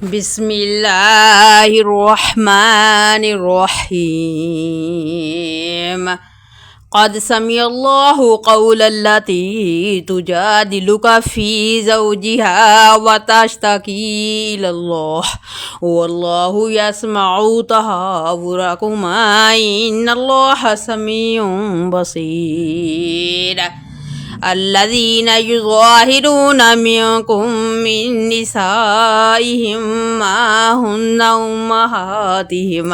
بسم الله الرحمن الرحيم قد سمع الله قول التي تجادلك في زوجها وتشتكي إلى الله والله يسمع تهاوركما إن الله سميع بصير الذين يظاهرون منكم من نسائهم ما هن أمهاتهم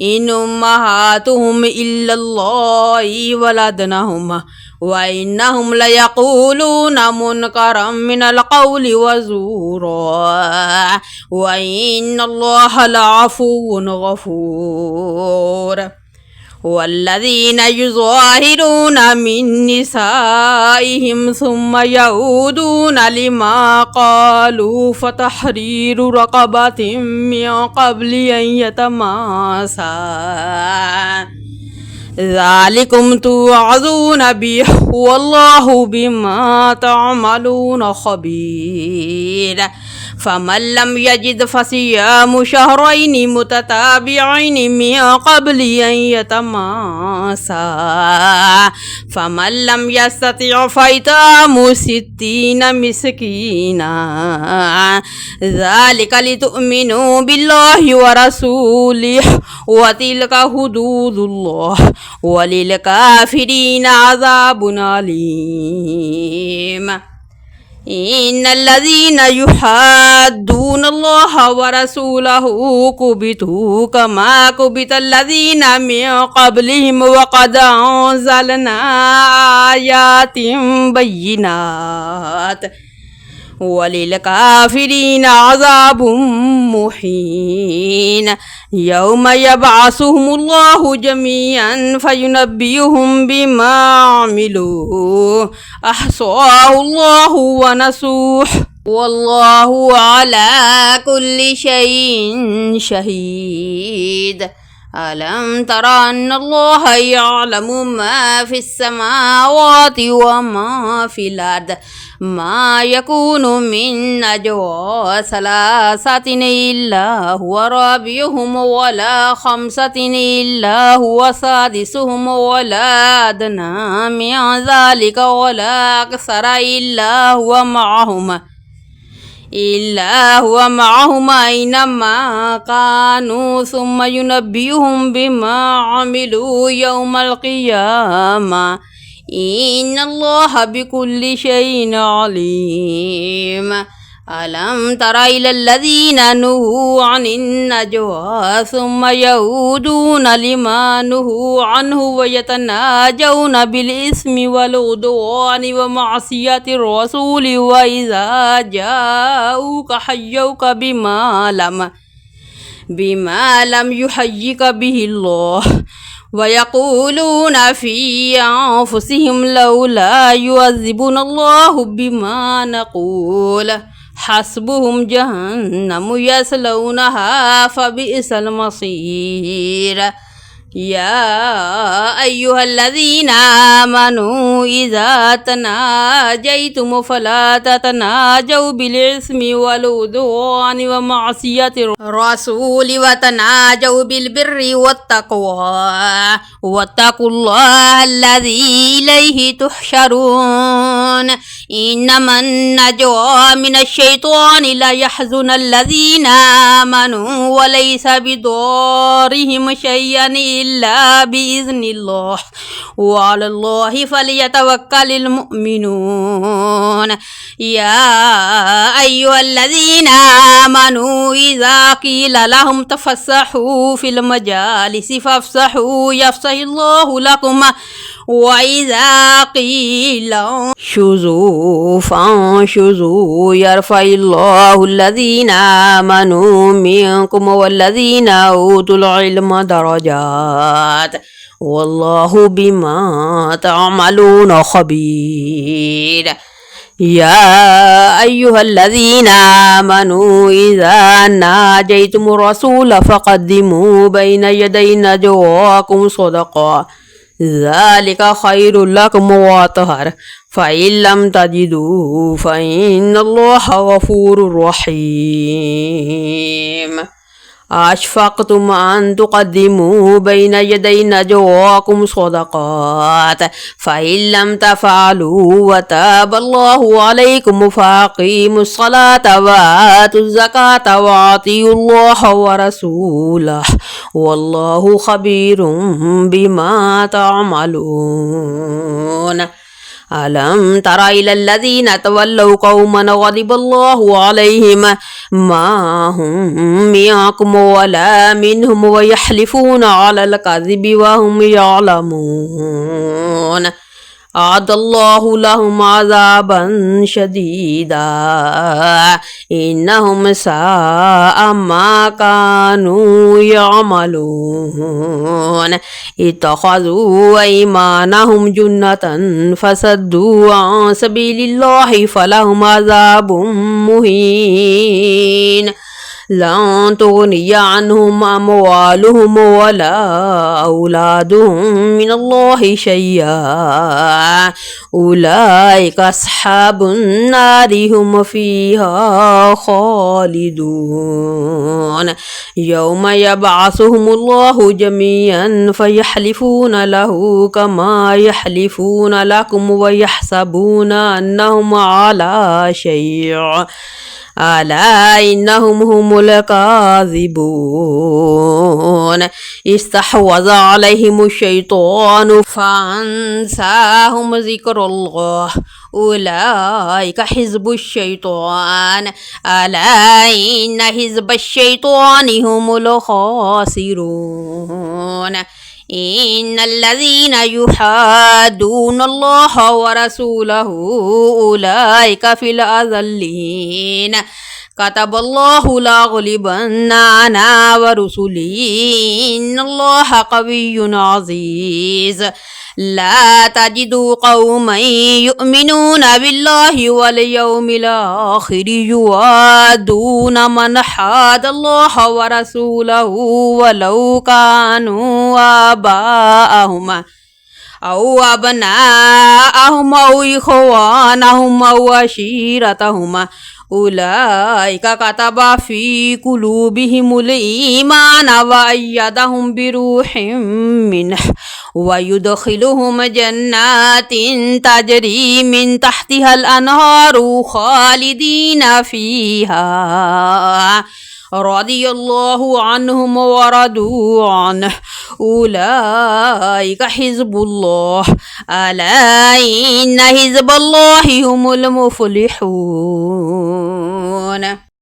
إن أمهاتهم إلا الله ولدنهم وإنهم ليقولون منكرا من القول وزورا وإن الله لعفو غفور والذين يظاهرون من نسائهم ثم يعودون لما قالوا فتحرير رقبة من قبل أن يتماسا ذلكم توعظون به والله بما تعملون خبير فمن لم يجد فصيام شهرين متتابعين من قبل أن يتماسا فمن لم يستطع فإطعام 60 مسكينا ذلك لتؤمنوا بالله ورسوله وتلك حدود الله وللكافرين عذاب أليم إن الذين يحادون الله ورسوله كبتوا كما كبت الذين من قبلهم وقد أنزلنا آيات بينات وللكافرين عذاب مهين يوم يبعثهم الله جميعا فينبئهم بما عملوا أحصاه الله ونسوه والله على كل شيء شهيد ألم تر أن الله يعلم ما في السماوات وما في الأرض ما يكون من نجوى 3 إلا هو رابعهم ولا 5 إلا هو سادسهم ولا أدنى من ذلك ولا أكثر إلا هو معهم أينما كانوا ثم ينبئهم بما عملوا يوم القيامة إن الله بكل شيء عليم ألم تر إلى الذين نهوا عن النجوى ثم يعودون لما نهوا عنه ويتناجون بالإثم والعدوان ومعصية الرسول وإذا جاءوك حيوك بما لم يحيك به الله ويقولون في أنفسهم لولا يعذبنا الله بما نقول حسبهم جهنم يصلونها فبئس المصير يا أيها الذين آمنوا إذا تناجيتم فلا تتناجوا بالإثم والعدوان ومعصية الرسول وتناجوا بالبر والتقوى واتقوا الله الذي إليه تحشرون إنما النجوى من الشيطان لا يحزن الذين آمنوا وليس بضارهم شيئا إلا بإذن الله وعلى الله فليتوكل المؤمنون يا أيها الذين آمنوا إذا قيل لهم تفسحوا في المجالس فافسحوا يفسح الله لكم وإذا قيل انشزوا فانشزوا يرفع الله الذين آمنوا منكم والذين أوتوا العلم درجات والله بما تعملون خبير يا أيها الذين آمنوا إذا ناجيتم الرسول فقدموا بين يدي نجواكم صدقة ذلك خير لكم وأطهر فإن لم تجدوا فإن الله غفور رحيم أشفقتم أن تقدموا بين يدي نجواكم صدقات فإن لم تفعلوا وتاب الله عليكم فأقيموا الصلاة وآتوا الزكاة وأطيعوا الله ورسوله والله خبير بما تعملون ألم تر إلى الذين تولوا قوما غضب الله عليهم ما هم منكم ولا منهم ويحلفون على الكذب وهم يعلمون أعد الله لهم عذابا شديدا إنهم ساء ما كانوا يعملون اتخذوا أيمانهم جنة فصدوا عن سبيل الله فلهم عذاب مهين لن تغني عنهم أموالهم ولا أولادهم من الله شيئا أولئك أصحاب النار هم فيها خالدون يوم يبعثهم الله جميعا فيحلفون له كما يحلفون لكم ويحسبون أنهم على شيء ألا إنهم هم الكاذبون استحوذ عليهم الشيطان فأنساهم ذكر الله أولئك حزب الشيطان ألا إن حزب الشيطان هم الخاسرون إن الذين يحادون الله ورسوله أولئك في الأذلين كتب الله لأغلبن أنا ورسلي إن الله قوي عزيز لا تجد قوما يؤمنون بالله واليوم الآخر يوادون من حاد الله ورسوله ولو كانوا آباءهم أو أبناءهم أو إخوانهم أو عشيرتهم أولئك كتب في قلوبهم الإيمان وأيدهم بروح منه ويدخلهم جنات تجري من تحتها الأنهار خالدين فيها رضي الله عنهم ورضوا عنه أولئك حزب الله ألا إن حزب الله هم المفلحون